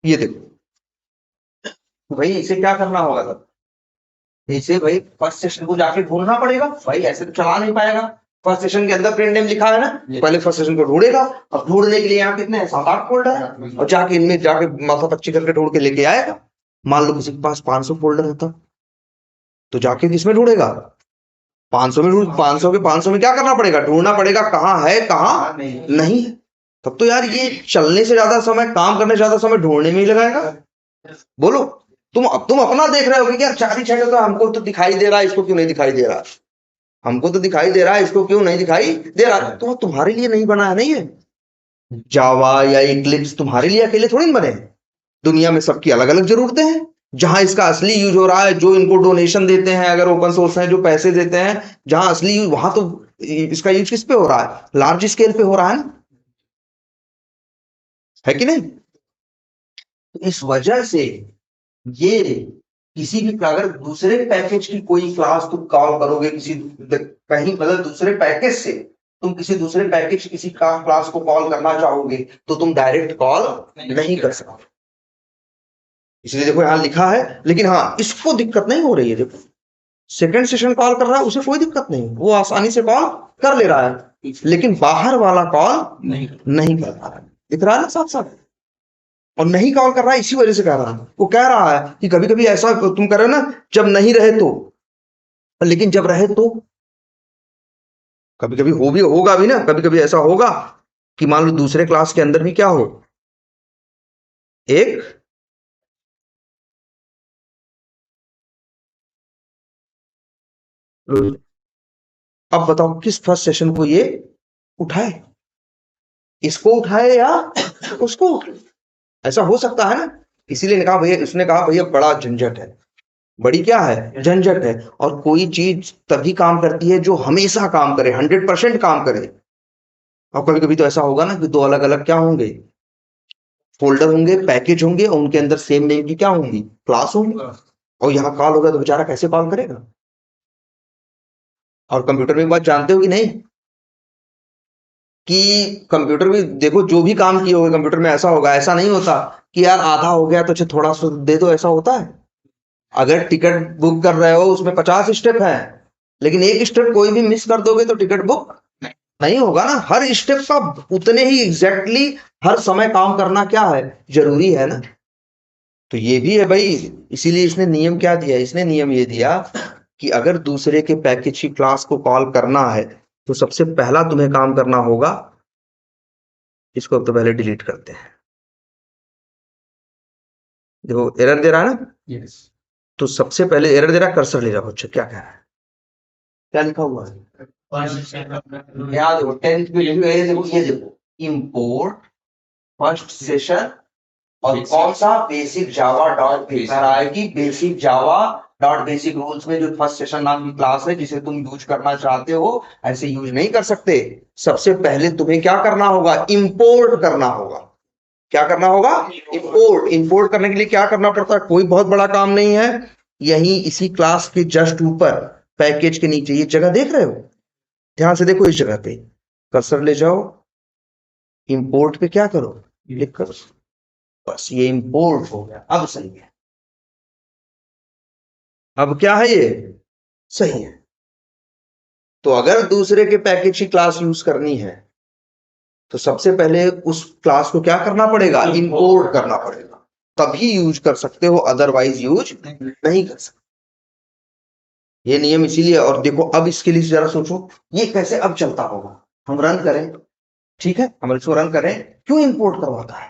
ये देखो भाई, इसे क्या करना होगा सर, इसे भाई फर्स्ट सेशन को जाके ढूंढना पड़ेगा भाई, ऐसे तो चला नहीं पाएगा। फर्स्ट सेशन के अंदर प्रिंट नेम लिखा है ना, पहले फर्स्ट सेशन को ढूंढेगा। अब ढूंढने के लिए यहाँ कितने हैं, 7-8 फोल्डर है, और जाके इनमें जाके माथा पच्ची करके ढूंढ के लेके आएगा। मान लो किसी के पास 500 फोल्डर होता तो जाके किसमें ढूंढेगा, 500 में ढूंढ, 500 के 500 में क्या करना पड़ेगा, ढूंढना पड़ेगा कहाँ है कहाँ नहीं है। तब तो यार ये चलने से ज्यादा समय, काम करने से ज्यादा समय ढूंढने में ही लगाएगा। बोलो, तुम अपना देख रहे हो कि यार 4 तो हमको तो दिखाई दे रहा है, इसको क्यों नहीं दिखाई दे रहा, हमको तो दिखाई दे रहा है, इसको क्यों नहीं दिखाई दे रहा। तो तुम्हारे लिए नहीं बना है नहीं है, जावा या इक्लिप्स तुम्हारे लिए अकेले थोड़ी बने हैं। दुनिया में सबकी अलग अलग जरूरतें हैं। जहां इसका असली यूज हो रहा है, जो इनको डोनेशन देते हैं, अगर ओपन सोर्स है, जो पैसे देते हैं, जहां असली यूज, वहां तो इसका यूज किस पे हो रहा है, लार्ज स्केल पे हो रहा है ना, है कि नहीं। तो इस वजह से ये किसी भी, अगर दूसरे पैकेज की कोई क्लास तुम कॉल करोगे किसी कहीं, मतलब दूसरे पैकेज से तुम किसी दूसरे पैकेज किसी क्लास को कॉल करना चाहोगे तो तुम डायरेक्ट कॉल नहीं कर सकते। इसलिए देखो यहां लिखा है, लेकिन हाँ इसको दिक्कत नहीं हो रही है। देखो सेकंड सेशन कॉल कर रहा है, उसे कोई दिक्कत नहीं, वो आसानी से कॉल कर ले रहा है, लेकिन बाहर वाला कॉल नहीं कर पा रहा है। दिख रहा है ना साथ साथ, और नहीं कॉल कर रहा है इसी वजह से कह रहा है। वो कह रहा है कि कभी कभी ऐसा तुम कर रहे हो ना, जब नहीं रहे तो, लेकिन जब रहे तो, कभी कभी हो भी होगा भी ना, कभी कभी ऐसा होगा कि मान लो दूसरे क्लास के अंदर भी क्या हो, एक अब बताओ किस फर्स्ट सेशन को ये उठाए, इसको उठाए या उसको उठाए। ऐसा हो सकता है ना, इसीलिए कहा भैया, उसने कहा भैया बड़ा झंझट है, बड़ी क्या है झंझट है। और कोई चीज तभी काम करती है जो हमेशा काम करे, 100% काम करे। और कभी कभी तो ऐसा होगा ना कि दो अलग अलग क्या होंगे, फोल्डर होंगे, पैकेज होंगे, और उनके अंदर सेम नेम की क्या होंगी, क्लास होंगी, और यहाँ कॉल होगा तो बेचारा कैसे कॉल करेगा। और कंप्यूटर में एक बात जानते हो कि नहीं, कि कंप्यूटर में देखो जो भी काम किए होगे कंप्यूटर में, ऐसा होगा, ऐसा नहीं होता कि यार आधा हो गया तो थोड़ा सा दे दो, ऐसा होता है। अगर टिकट बुक कर रहे हो उसमें 50 स्टेप है, लेकिन एक स्टेप कोई भी मिस कर दोगे तो टिकट बुक नहीं होगा ना। हर स्टेप का उतने ही एग्जैक्टली हर समय काम करना क्या है, जरूरी है ना। तो ये भी है भाई, इसीलिए इसने नियम क्या दिया, इसने नियम ये दिया कि अगर दूसरे के पैकेज की क्लास को कॉल करना है तो सबसे पहला तुम्हें काम करना होगा, इसको अब तो पहले डिलीट करते हैं। देखो एरर दे रहा है ना, yes. तो सबसे पहले एरर दे रहा है, कर्सर ले जाओ, अच्छा क्या कह रहा है, क्या लिखा हुआ है, याद देखो 10th पे देखो, ये देखो इंपोर्ट फर्स्ट सेशन, और कौन सा, बेसिक जावा डॉट बेसिक रहा है कि basic Java dot basic rules में जो फर्स्ट सेशन नाम की क्लास है जिसे तुम यूज करना चाहते हो, ऐसे यूज नहीं कर सकते। सबसे पहले तुम्हें क्या करना होगा, इंपोर्ट करना होगा। क्या करना होगा, इंपोर्ट। इंपोर्ट करने के लिए क्या करना पड़ता है, कोई बहुत बड़ा काम नहीं है। यही इसी क्लास के जस्ट ऊपर पैकेज के नीचे ये जगह देख रहे हो, ध्यान से देखो, इस जगह पे कर्सर ले जाओ, इंपोर्ट पे क्या करो, क्लिक करो, बस ये इंपोर्ट हो गया। अब सही है, अब क्या है ये सही है। तो अगर दूसरे के पैकेज की क्लास यूज करनी है तो सबसे पहले उस क्लास को क्या करना पड़ेगा, इंपोर्ट करना पड़ेगा, तभी यूज कर सकते हो, अदरवाइज यूज नहीं कर सकते। ये नियम इसीलिए। और देखो अब इसके लिए जरा सोचो ये कैसे अब चलता होगा। हम रन करें, ठीक है, हम इसको रन करें, क्यों इंपोर्ट करवाता है,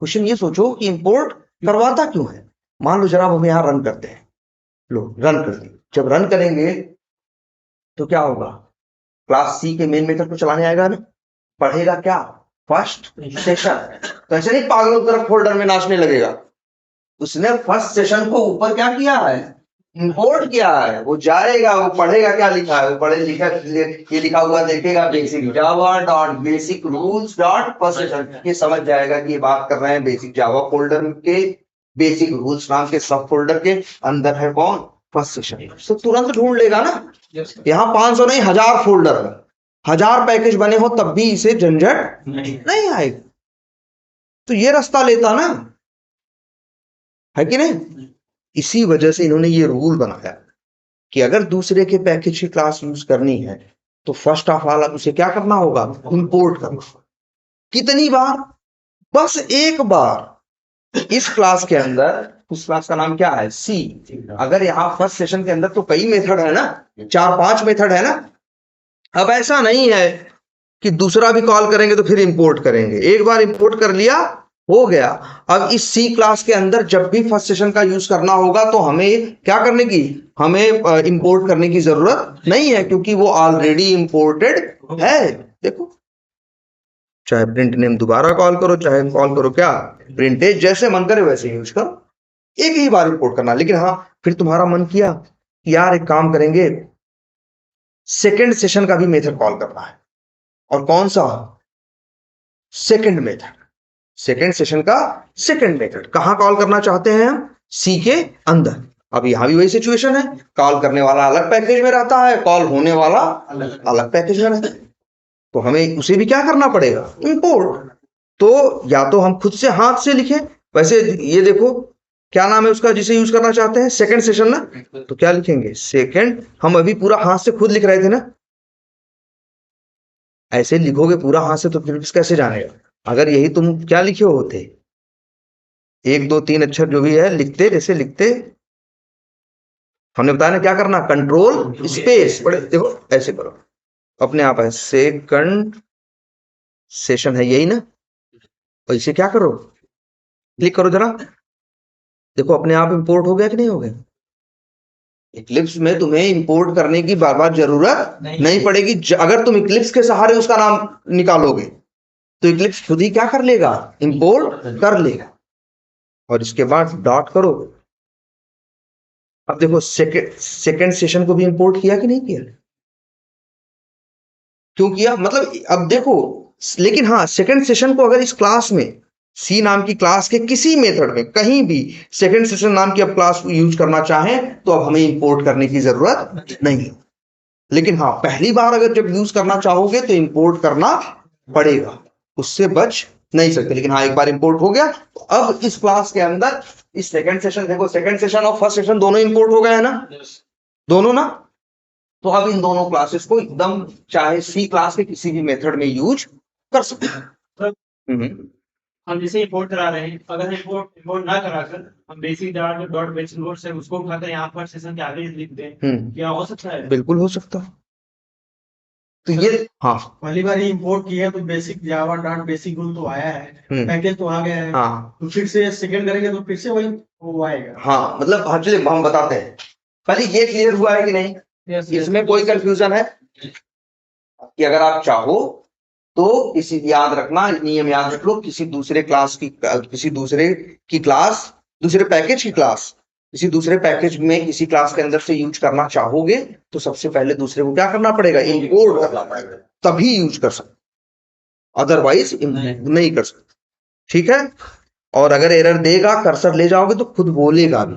क्वेश्चन ये सोचो कि इंपोर्ट करवाता क्यों है। मान लो जरा हम यहां रन करते हैं, लो रन कर दी। जब रन करेंगे तो क्या होगा, क्लास सी के मेन मेथड को चलाने आएगा ना, पढ़ेगा क्या, फर्स्ट सेशन। तो ऐसे नहीं पागलों की तरफ फोल्डर में नाचने लगेगा, उसने फर्स्ट सेशन को ऊपर क्या किया है, इंपोर्ट किया है। वो जाएगा, वो पढ़ेगा क्या लिखा है, वो पढ़े लिखा ये लिखा हुआ देखेगा, basic Java dot basic rules dot first session. ये समझ जाएगा कि ये बात कर रहे हैं बेसिक जावा फोल्डर के बेसिक रूल्स नाम के सब फोल्डर के अंदर है कौन, फर्स्ट सेशन। तो तुरंत ढूंढ लेगा ना। यहाँ 500 नहीं 1000 फोल्डर है, 1000 पैकेज बने हो तब भी इसे झंझट नहीं आएगी। तो ये रास्ता लेता ना, है कि नहीं? इसी वजह से इन्होंने ये रूल बनाया कि अगर दूसरे के पैकेज की क्लास यूज करनी है तो फर्स्ट ऑफ ऑल उसे क्या करना होगा, इंपोर्ट करना। कितनी बार? बस एक बार। इस क्लास के अंदर, उस क्लास का नाम क्या है, सी। अगर यहाँ फर्स्ट सेशन के अंदर तो कई मेथड है ना, 4-5 मेथड है ना। अब ऐसा नहीं है कि दूसरा भी कॉल करेंगे तो फिर इंपोर्ट करेंगे, एक बार इंपोर्ट कर लिया हो गया। अब इस सी क्लास के अंदर जब भी फर्स्ट सेशन का यूज करना होगा तो हमें क्या करने की, हमें इंपोर्ट करने की जरूरत नहीं है, क्योंकि वो ऑलरेडी इंपोर्टेड है। देखो, चाहे प्रिंट नेम दोबारा कॉल करो, चाहे कॉल करो क्या, प्रिंटेज, जैसे मन करे वैसे यूज करो, एक ही बार इंपोर्ट करना। लेकिन हाँ, फिर तुम्हारा मन किया कि यार एक काम करेंगे, सेकेंड सेशन का भी मेथड कॉल करना है। और कौन सा? Second method. सेकेंड सेशन का सेकेंड मेथड कहां कॉल करना चाहते हैं हम, सी के अंदर। अब यहां भी वही सिचुएशन है, कॉल करने वाला अलग पैकेज में रहता है, कॉल होने वाला अलग पैकेज में रहता है, तो हमें उसे भी क्या करना पड़ेगा, इंपोर्ट। तो या तो हम खुद से हाथ से लिखें, वैसे ये देखो क्या नाम है उसका जिसे यूज करना चाहते हैं, सेकंड सेशन ना, तो क्या लिखेंगे, सेकंड। हम अभी पूरा हाथ से खुद लिख रहे थे ना, ऐसे लिखोगे पूरा हाथ से तो फिर कैसे जानेगा। अगर यही तुम क्या लिखे होते, 1 2 3 अक्षर जो भी है लिखते, जैसे लिखते, हमने बताया ना क्या करना, कंट्रोल स्पेस, बड़े देखो ऐसे करो, अपने आप है, सेकंड सेशन है यही ना, और इसे क्या करो, क्लिक करो जरा, देखो अपने आप इंपोर्ट हो गया कि नहीं हो गया। इक्लिप्स में तुम्हें इंपोर्ट करने की बार बार जरूरत नहीं पड़ेगी। अगर तुम इक्लिप्स के सहारे उसका नाम निकालोगे तो इक्लिप्स खुद ही क्या कर लेगा, इंपोर्ट कर लेगा। और इसके बाद डॉट करो। अब देखो सेकेंड सेशन को भी इंपोर्ट किया कि नहीं किया, क्यों किया, मतलब अब देखो, लेकिन हाँ, सेकेंड सेशन को अगर इस क्लास में, सी नाम की क्लास के किसी मेथड में कहीं भी सेकेंड सेशन नाम की अब क्लास यूज करना चाहें तो अब हमें इंपोर्ट करने की जरूरत नहीं है। लेकिन हाँ, पहली बार अगर जब यूज करना चाहोगे तो इंपोर्ट करना पड़ेगा, उससे बच नहीं सकते। लेकिन हाँ, एक बार इंपोर्ट हो गया तो अब इस क्लास के अंदर इस सेकंड सेशन, देखो सेकंड सेशन और फर्स्ट सेशन दोनों इंपोर्ट हो गए हैं ना, दोनों ना। तो अब इन दोनों क्लासेस को एकदम चाहे सी क्लास के किसी भी मेथड में यूज कर सकते हैं। हम जैसे इंपोर्ट करा रहे हैं, अगर इंपोर्ट ना कराकर हम बेसिक डॉट बेसिक नोट से उसको उठाकर यहाँ पर सेशन के आगे लिख दें, क्या हो सकता है? बिल्कुल हो सकता है। तो ये हाँ, पहली बार इंपोर्ट किया है तो basic Java dot basic rule तो आया है, पैकेज तो आ गया है, हाँ, तो फिर से सेकंड करेंगे तो फिर से वही वो आएगा। हाँ, मतलब हाँ, चलिए हम बताते हैं, पहले ये क्लियर हुआ है कि नहीं, इसमें कोई कंफ्यूजन है कि अगर आप चाहो तो किसी, याद रखना, नियम याद रख लो, किसी दूसरे क्लास की, किसी दूसरे की क्लास, दूसरे पैकेज की क्लास, किसी दूसरे पैकेज में किसी क्लास के अंदर से यूज करना चाहोगे तो सबसे पहले दूसरे को क्या करना पड़ेगा, इंपोर्ट करना पड़ेगा, तभी यूज कर सकते, अदरवाइज नहीं कर सकते। ठीक है। और अगर एरर देगा, कर्सर ले जाओगे तो खुद बोलेगा भी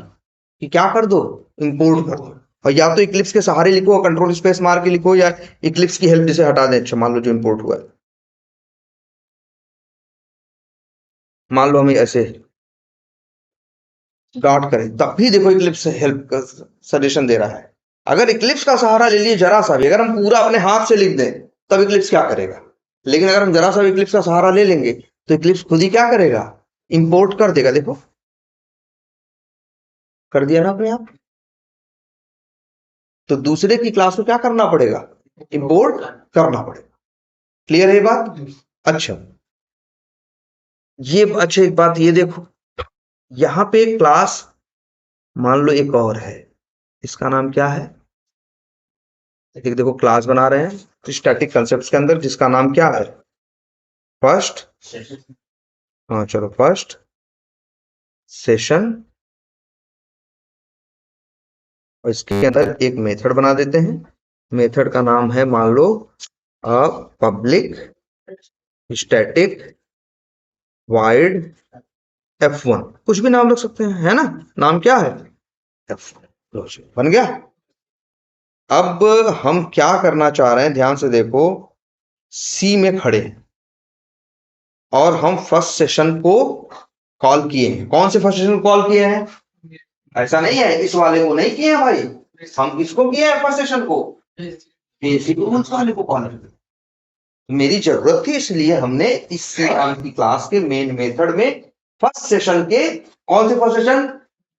कि क्या कर दो, इंपोर्ट कर दो। और या तो इक्लिप्स के सहारे लिखो, कंट्रोल स्पेस मार के लिखो, या इक्लिप्स की हेल्प से हटा दें। अच्छा, मान लो जो इंपोर्ट हुआ है, मान लो हमें ऐसे डॉट करें, तब भी देखो इक्लिप्स हेल्प का सजेशन दे रहा है। अगर इक्लिप्स का सहारा ले लिए जरा सा भी, अगर हम पूरा अपने हाथ से लिख दें तब इक्लिप्स क्या करेगा। लेकिन अगर हम जरा सा भी इक्लिप्स का सहारा ले लेंगे तो इक्लिप्स खुद ही क्या करेगा, इंपोर्ट कर देगा। देखो कर दिया ना अपने आप। तो दूसरे की क्लास को क्या करना पड़ेगा, इंपोर्ट करना पड़ेगा। क्लियर है बात? अच्छा, ये अच्छा एक बात ये देखो, यहां पे क्लास मान लो एक और है, इसका नाम क्या है, एक देखो क्लास बना रहे हैं स्टैटिक कंसेप्ट के अंदर, जिसका नाम क्या है, फर्स्ट, हाँ चलो फर्स्ट सेशन, और इसके अंदर एक मेथड बना देते हैं। मेथड का नाम है मान लो पब्लिक स्टैटिक वाइड F1, कुछ भी नाम रख सकते हैं, है ना, नाम क्या है, F1, बन गया। अब हम क्या करना चाह रहे हैं, ध्यान से देखो, सी में खड़े हैं और हम फर्स्ट सेशन को कॉल किए हैं। कौन से फर्स्ट सेशन कॉल किए हैं? ऐसा नहीं है इस वाले को नहीं किए हैं भाई, हम किसको किए हैं फर्स्ट सेशन को? बेसिक रूल्स वाले को कॉल किया। मेरी जरूरत थी इसलिए हमने इस की क्लास के मेन मेथड में फर्स्ट सेशन के कौन से फर्स्ट सेशन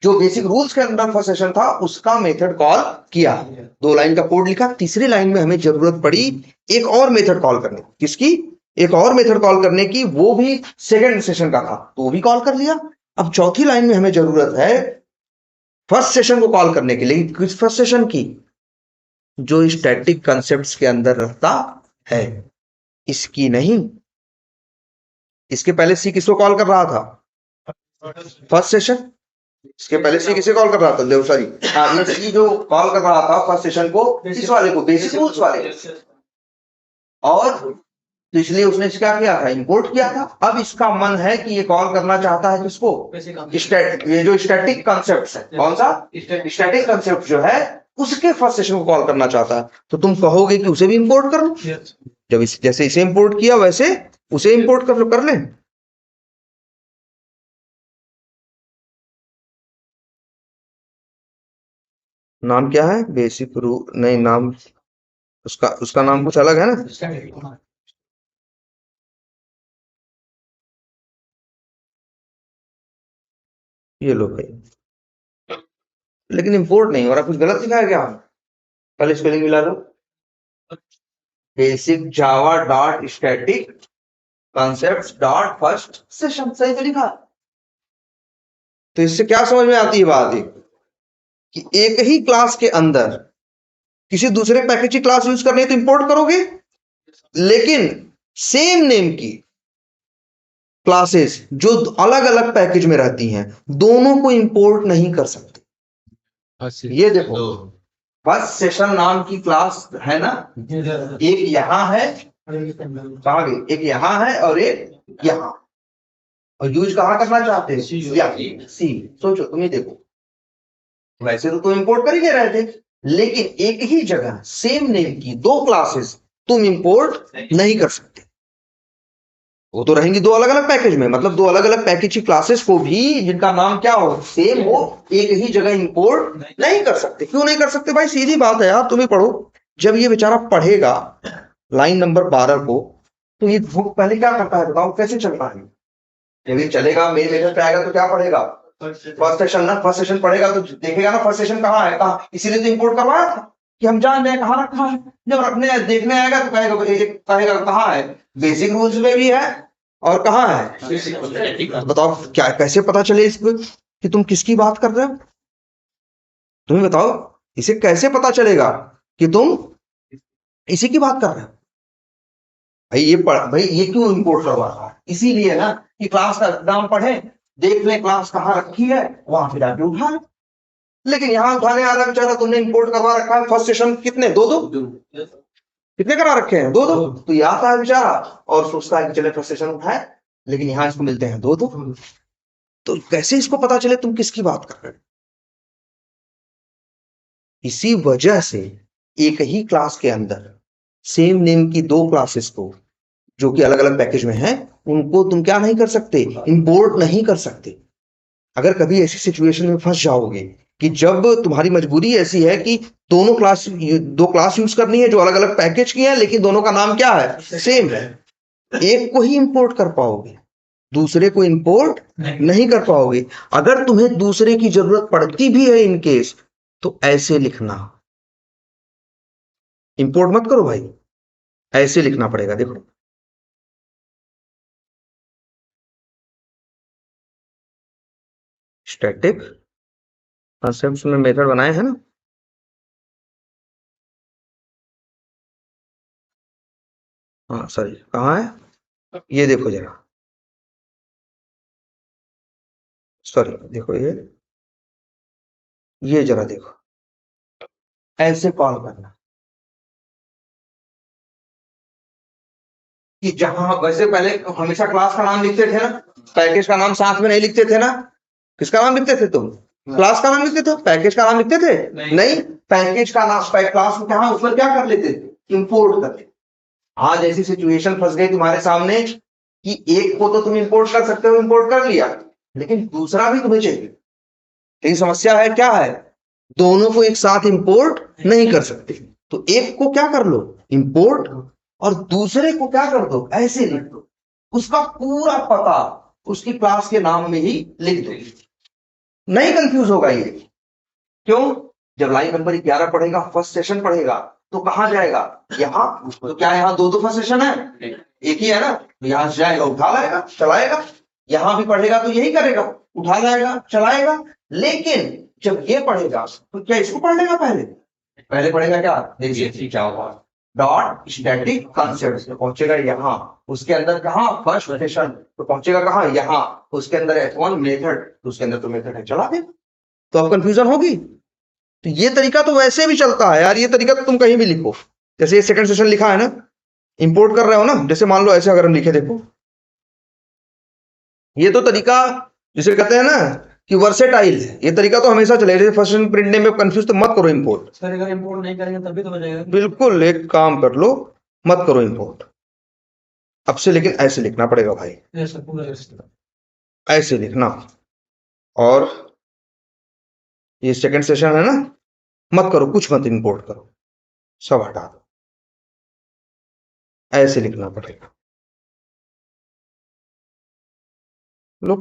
जो बेसिक रूल्स के अंदर फर्स्ट सेशन था उसका मेथड कॉल किया। 2 लाइन का कोड लिखा। तीसरी लाइन में हमें जरूरत पड़ी एक और मेथड कॉल करने की। किसकी? एक और मेथड कॉल करने की, वो भी सेकंड सेशन का था, तो वो भी कॉल कर लिया। अब चौथी लाइन में हमें जरूरत है फर्स्ट सेशन को कॉल करने के लिए। किस फर्स्ट सेशन की? जो स्टैटिक कंसेप्ट्स के अंदर रहता है, इसकी नहीं। इसके पहले सी किसको कॉल कर रहा था? First session. इसके पहले सी किसे कॉल कर रहा था? देखो सॉरी, हाँ, ये सी जो कॉल कर रहा था फर्स्ट सेशन को, इस वाले को, बेसिक रूल्स वाले। और तो इसलिए उसने क्या किया था? इंपोर्ट किया था। अब इसका मन है कि ये कॉल करना चाहता है किसको? ये जो स्टैटिक कंसेप्ट है, कौन सा? स्टैटिक कंसेप्ट जो है उसके फर्स्ट सेशन को कॉल करना चाहता है। तो तुम कहोगे कि उसे भी इंपोर्ट कर लो। जब जैसे इसे इंपोर्ट किया वैसे उसे इंपोर्ट कर ले। नाम क्या है? बेसिक रूल नहीं, नाम उसका नाम कुछ अलग है ना। ये लो भाई, लेकिन इंपोर्ट नहीं हो रहा, कुछ गलत लिखा है क्या? पहले स्पेलिंग मिला लो। Basic Java dot static concept dot first session, सही तो लिखा। तो इससे क्या समझ में आती है बात? कि एक ही क्लास के अंदर किसी दूसरे पैकेज की क्लास यूज करनी है तो इंपोर्ट करोगे, लेकिन सेम नेम की क्लासेस जो अलग अलग पैकेज में रहती हैं दोनों को इंपोर्ट नहीं कर सकते। ये देखो, फर्स्ट सेशन नाम की क्लास है ना, एक यहां है, कहां गई? एक यहां है और एक यहां। और यूज कहां करना चाहते हैं? सी। सोचो, तुम ही देखो, वैसे तो तुम इंपोर्ट कर ही नहीं रहे थे, लेकिन एक ही जगह सेम नेम की 2 क्लासेस तुम इंपोर्ट नहीं कर सकते। वो तो रहेंगी 2 अलग अलग पैकेज में, मतलब 2 अलग अलग पैकेज की क्लासेस को भी जिनका नाम क्या हो, सेम हो, एक ही जगह इंपोर्ट नहीं कर सकते। क्यों नहीं कर सकते भाई? सीधी बात है यार, तुम ही पढ़ो। जब ये बेचारा पढ़ेगा लाइन नंबर 12 को, तो ये बुक पहले क्या करता है बताओ, कैसे चलता है? जब ये चलेगा मेन मेथड पे आएगा तो क्या पढ़ेगा? फर्स्ट सेशन ना, फर्स्ट सेशन पढ़ेगा तो देखेगा ना फर्स्ट सेशन कहाँ है, कहाँ, इसीलिए तो इंपोर्ट करवाया था कि हम जान जाए कहाँ रखा है। जब रखने देखने आएगा तो कहेगा कहाँ है? बेसिक रूल्स में भी है और कहाँ है? बताओ क्या, कैसे पता चले इसको कि तुम किसकी बात कर रहे हो? तुम्हें बताओ, इसे कैसे पता चलेगा कि तुम इसी की बात कर रहे हो? भाई ये क्यों इंपोर्ट करवा रहा है? इसीलिए ना कि क्लास का नाम पढ़े, देख ले क्लास कहाँ रखी है, वहां पे जाके उठा ले। लेकिन यहाँ उठाने आ रहा बेचारा, तुमने इंपोर्ट करवा रखा है फर्स्ट सेशन। कितने? 2 कितने करा रखे हैं? 2 तो ये आता है बेचारा और सोचता है कि चले फर्स्ट सेशन उठाए, लेकिन यहाँ इसको मिलते हैं 2। तो कैसे इसको पता चले तुम किसकी बात कर रहे हो? इसी वजह से एक ही क्लास के अंदर सेम नेम की 2 क्लासेस को जो कि अलग अलग पैकेज में है, उनको तुम क्या नहीं कर सकते? इंपोर्ट नहीं कर सकते। अगर कभी ऐसी सिचुएशन में फंस जाओगे कि जब तुम्हारी मजबूरी ऐसी है कि दो क्लास यूज करनी है जो अलग अलग पैकेज की है, लेकिन दोनों का नाम क्या है? सेम है, एक को ही इंपोर्ट कर पाओगे, दूसरे को इंपोर्ट नहीं कर पाओगे। अगर तुम्हें दूसरे की जरूरत पड़ती भी है इन केस, तो ऐसे लिखना, इंपोर्ट मत करो भाई, ऐसे लिखना पड़ेगा। देखो, स्टैटिक कंसेप्ट में मेथड बनाए हैं ना, हाँ सॉरी, कहाँ है? ये देखो जरा, सॉरी देखो, ये जरा देखो, ऐसे कॉल करना कि जहां वैसे पहले हमेशा क्लास का नाम लिखते थे ना, पैकेज का नाम साथ में नहीं लिखते थे ना। किसका नाम लिखते थे तुम? क्लास का नाम लिखते थे, पैकेज का नाम लिखते थे नहीं। पैकेज का नाम क्लास में क्या, उसमें क्या कर लेते थे? इंपोर्ट कर लेते। आज ऐसी सिचुएशन फंस गई तुम्हारे सामने कि एक को तो तुम इंपोर्ट कर सकते हो, इंपोर्ट कर लिया, लेकिन दूसरा भी तुम्हें चाहिए। लेकिन समस्या है क्या है, दोनों को एक साथ इंपोर्ट नहीं कर सकते। तो एक को क्या कर लो, इंपोर्ट, और दूसरे को क्या कर दो, ऐसे लिख दो, उसका पूरा पता उसकी क्लास के नाम में ही लिख दो, नहीं कंफ्यूज होगा ये। क्यों, जब लाइन नंबर 11 पढ़ेगा, फर्स्ट सेशन पढ़ेगा, तो कहां जाएगा, यहां। तो क्या यहां दो फर्स्ट सेशन है, एक ही है ना, तो यहां से जाएगा, उठा लाएगा, चलाएगा। यहां भी पढ़ेगा तो यही करेगा, उठा लाएगा, चलाएगा। लेकिन जब ये पढ़ेगा तो क्या इसको पढ़ लेगा, पहले पढ़ेगा क्या, देखिए क्या होगा, डॉट स्टैटिक कंसेप्ट तो पहुंचेगा यहाँ, उसके अंदर कहाँ, फर्स्ट सेशन तो पहुंचेगा कहाँ, यहाँ, उसके अंदर F1 मेथड, तो उसके अंदर तो मेथड है, चला देगा। तो अब कंफ्यूजन होगी। तो ये तरीका तो वैसे भी चलता है यार, ये तरीका तो तुम कहीं भी लिखो। जैसे ये सेकंड सेशन लिखा है ना, इंपोर्ट कर रहे हो ना, जैसे मान लो ऐसे अगर हम लिखे, देखो ये तो तरीका जिसे कहते हैं ना कि वर्सेटाइल है, ये तरीका तो हमेशा चलेगा। जैसे फर्स्ट सेशन प्रिंट में कंफ्यूज तो मत करो इंपोर्ट, सर अगर इंपोर्ट नहीं करेंगे तभी तो हो जाएगा। बिल्कुल एक काम कर लो, मत करो इंपोर्ट अब से, लेकिन ऐसे लिखना पड़ेगा भाई, ऐसे लिखना। और ये सेकंड सेशन है ना, मत करो, कुछ मत इंपोर्ट करो, सब हटा दो, ऐसे लिखना पड़ेगा। लो,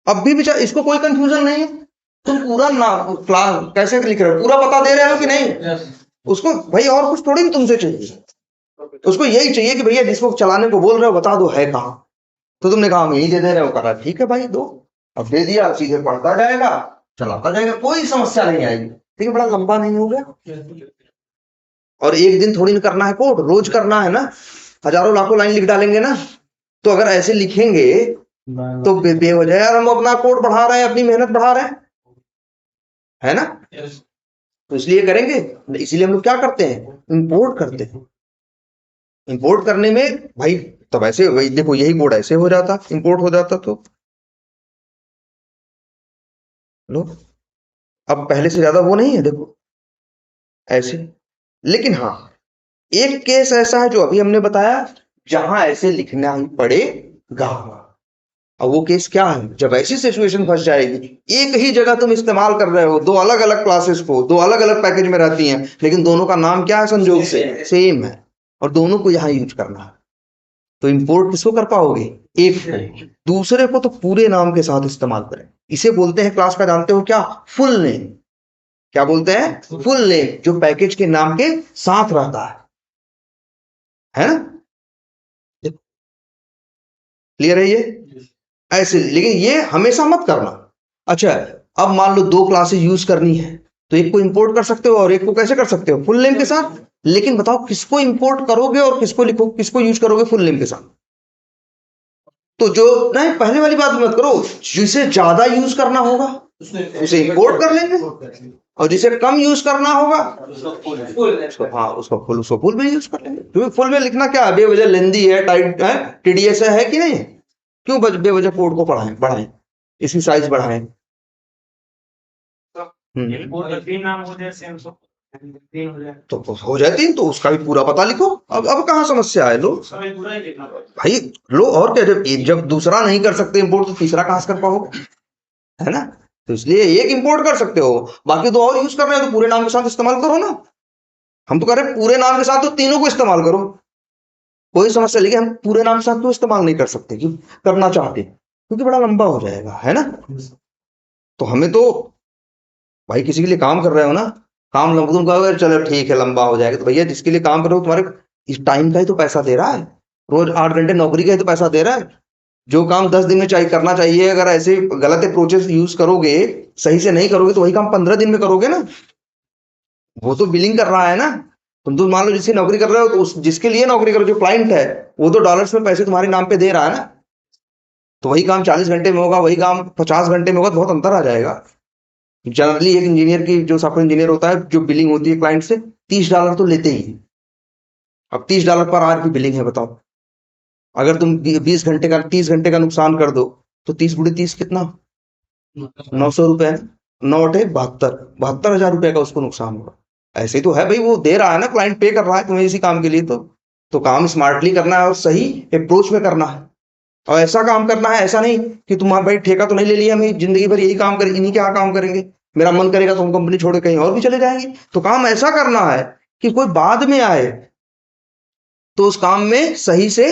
अब भी बेचारा इसको कोई कंफ्यूजन नहीं है, तुम पूरा नाम क्लास कैसे लिख रहे हो, पूरा बता दे रहे हो कि नहीं। उसको भाई और कुछ थोड़ी तुमसे चाहिए, उसको यही चाहिए कि भैया जिसको चलाने को बोल रहे हो बता दो है कहाँ। तो तुमने कहा हम यही दे रहे हो, कहा ठीक है भाई दो, अब दे दिया, सीधे पढ़ता जाएगा, चलाता जाएगा, कोई समस्या नहीं आएगी। लेकिन बड़ा लंबा नहीं हो गया, और एक दिन थोड़ी ना करना है कोड, रोज करना है ना, हजारों लाखों लाइन लिख डालेंगे ना। तो अगर ऐसे लिखेंगे तो बेवजह यार हम अपना कोड बढ़ा रहे हैं, अपनी मेहनत बढ़ा रहे हैं, है ना। तो इसलिए करेंगे, इसीलिए हम लोग क्या करते हैं, इंपोर्ट करते हैं। इंपोर्ट करने में भाई तब ऐसे वही देखो, यही कोड ऐसे हो जाता, इंपोर्ट हो जाता। तो लो, अब पहले से ज्यादा वो नहीं है, देखो ऐसे। लेकिन हाँ, एक केस ऐसा है जो अभी हमने बताया, जहां ऐसे लिखना ही पड़ेगा। अब वो केस क्या है, जब ऐसी सिचुएशन फंस जाएगी, एक ही जगह तुम इस्तेमाल कर रहे हो, दो अलग अलग क्लासेस को, दो अलग अलग पैकेज में रहती हैं, लेकिन दोनों का नाम क्या है, संजोग से सेम है, और दोनों को यहां यूज करना है। तो इंपोर्ट किसको कर पाओगे, एक को, दूसरे को तो पूरे नाम के साथ इस्तेमाल करें। इसे बोलते हैं क्लास का, जानते हो क्या, फुल नेम। क्या बोलते हैं, फुल नेम, जो पैकेज के नाम के साथ रहता है ना। क्लियर है ये, ऐसे। लेकिन ये हमेशा मत करना। अच्छा, अब मान लो दो क्लासेस यूज करनी है, तो एक को इंपोर्ट कर सकते हो और एक को कैसे कर सकते हो, फुल नेम के साथ। लेकिन बताओ किसको इंपोर्ट करोगे और किसको लिखो, किसको यूज करोगे फुल नेम के साथ। तो जो नहीं, पहले वाली बात मत करो, जिसे ज्यादा यूज करना होगा उसे इंपोर्ट कर लेंगे, और जिसे कम यूज करना होगा उसको फुल में यूज कर लेंगे। क्योंकि फुल में लिखना क्या है, बेवजह लेंदी है, टाइट है, टीडीएस है कि नहीं। क्यों बेवजह कोड को बढ़ाएं, इसकी साइज बढ़ाएं। तो हो जाती है, तो उसका भी पूरा पता लिखो। अब कहाँ समस्या है, लो भाई लो। और क्या, जब दूसरा नहीं कर सकते इंपोर्ट, तो तीसरा कहां से कर पाओगे, है ना। तो इसलिए एक इंपोर्ट कर सकते हो, बाकी दो और यूज कर रहे हो तो पूरे नाम के साथ इस्तेमाल करो ना। हम तो कह रहे हैं पूरे नाम के साथ तो तीनों को इस्तेमाल करो, कोई समस्या। लेकिन हम पूरे नाम के साथ तो इस्तेमाल नहीं कर सकते, क्यों करना चाहते, क्योंकि बड़ा लंबा हो जाएगा, है ना। तो हमें तो भाई किसी के लिए काम कर रहे हो ना, काम लंबा, तुम कहोगे चलो ठीक है लंबा हो जाएगा, तो भैया जिसके लिए काम करो तुम्हारे इस टाइम का ही तो पैसा दे रहा है, रोज 8 घंटे नौकरी का ही तो पैसा दे रहा है। जो काम 10 दिन में चाहिए करना चाहिए, अगर ऐसे गलत अप्रोचेस यूज करोगे, सही से नहीं करोगे, तो वही काम 15 दिन में करोगे ना। वो तो बिलिंग कर रहा है ना। तुम तो मान लो जिसकी नौकरी कर रहे हो, तो उस जिसके लिए नौकरी करो, जो क्लाइंट है, वो तो डॉलर्स में पैसे तुम्हारे नाम पे दे रहा है ना। तो वही काम 40 घंटे में होगा, वही काम 50 घंटे में होगा, तो बहुत अंतर आ जाएगा। जनरली एक इंजीनियर की, जो सॉफ्टवेयर इंजीनियर होता है, जो बिलिंग होती है क्लाइंट से, $30 तो लेते ही। अब $30 पर आवर की बिलिंग है, बताओ। अगर तुम 20 घंटे का 30 घंटे का नुकसान कर दो, तो 30 × 30 कितना, 900 रुपए। 72,000 का उसको नुकसान होगा। ऐसे तो है भाई, वो दे रहा है ना, क्लाइंट पे कर रहा है तुम्हें इसी काम के लिए। तो काम स्मार्टली करना है और सही अप्रोच में करना है। और ऐसा काम करना है, ऐसा नहीं कि तुम्हारा भाई ठेका तो नहीं ले लिया, हम जिंदगी भर यही काम करेंगे, इन्हीं क्या काम करेंगे, मेरा मन करेगा तो हम कंपनी छोड़ के कहीं और भी चले जाएंगे। तो काम ऐसा करना है कि कोई बाद में आए तो उस काम में सही से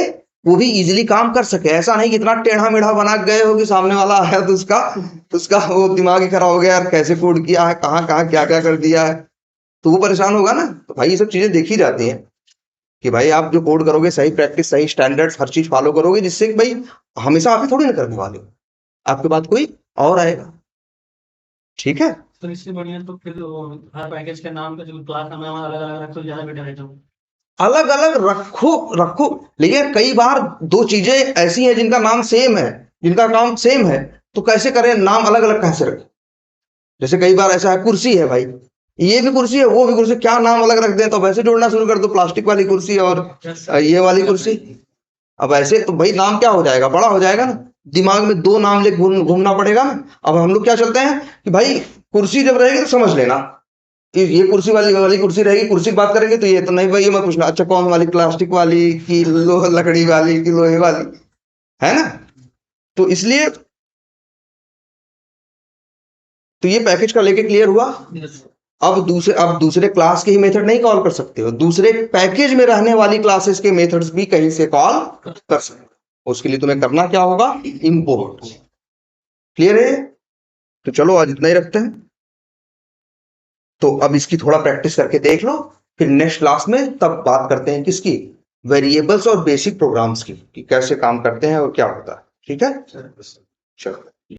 वो भी इजीली काम कर सके। ऐसा नहीं कि इतना टेढ़ा मेढ़ा बना गए हो कि सामने वाला आया तो उसका वो दिमाग ही खराब हो गया यार, कैसे कोड किया है, कहाँ कहाँ क्या क्या कर दिया है, तो वो परेशान होगा ना। तो भाई ये सब चीजें देखी जाती हैं कि भाई आप जो कोड करोगे सही प्रैक्टिस, सही स्टैंडर्ड्स, हर चीज फॉलो करोगे, जिससे कि भाई हमेशा आप ही थोड़ी ना करने वाले हो, आपके बाद कोई और आएगा। ठीक है, तो इससे बढ़िया तो फिर हर पैकेज के नाम का जो क्लास नाम है अलग अलग रख तो ज्यादा बेटर रहता है। अलग अलग रखो रखो, लेकिन कई बार दो चीजें ऐसी हैं जिनका नाम सेम है, जिनका काम सेम है, तो कैसे करें, नाम अलग अलग कैसे रखें। जैसे कई बार ऐसा है, कुर्सी है भाई, ये भी कुर्सी है वो भी कुर्सी, क्या नाम अलग रख दें, तो वैसे जोड़ना शुरू कर दो, प्लास्टिक वाली कुर्सी और ये वाली कुर्सी। अब ऐसे तो भाई नाम क्या हो जाएगा, बड़ा हो जाएगा ना, दिमाग में दो नाम ले घूमना पड़ेगा ना। अब हम लोग क्या चलते हैं कि भाई कुर्सी जब रहेगी तो समझ लेना ये कुर्सी वाली कुर्सी रहेगी, कुर्सी की बात करेंगे तो ये तो नहीं भाई, ये मत पूछना अच्छा कौन वाली, प्लास्टिक वाली की लकड़ी वाली की लोहे वाली, है ना। तो इसलिए तो ये पैकेज का लेके क्लियर हुआ। अब दूसरे क्लास के ही मेथड नहीं कॉल कर सकते हो, दूसरे पैकेज में रहने वाली क्लासेस के मेथड्स भी कहीं से कॉल कर सकते हो। उसके लिए तुम्हें करना क्या होगा, इंपोर्ट। क्लियर है, तो चलो आज इतना ही रखते हैं। तो अब इसकी थोड़ा प्रैक्टिस करके देख लो, फिर नेक्स्ट क्लास में तब बात करते हैं किसकी, वेरिएबल्स और बेसिक प्रोग्राम्स की, कि कैसे काम करते हैं और क्या होता है। ठीक है, चलो।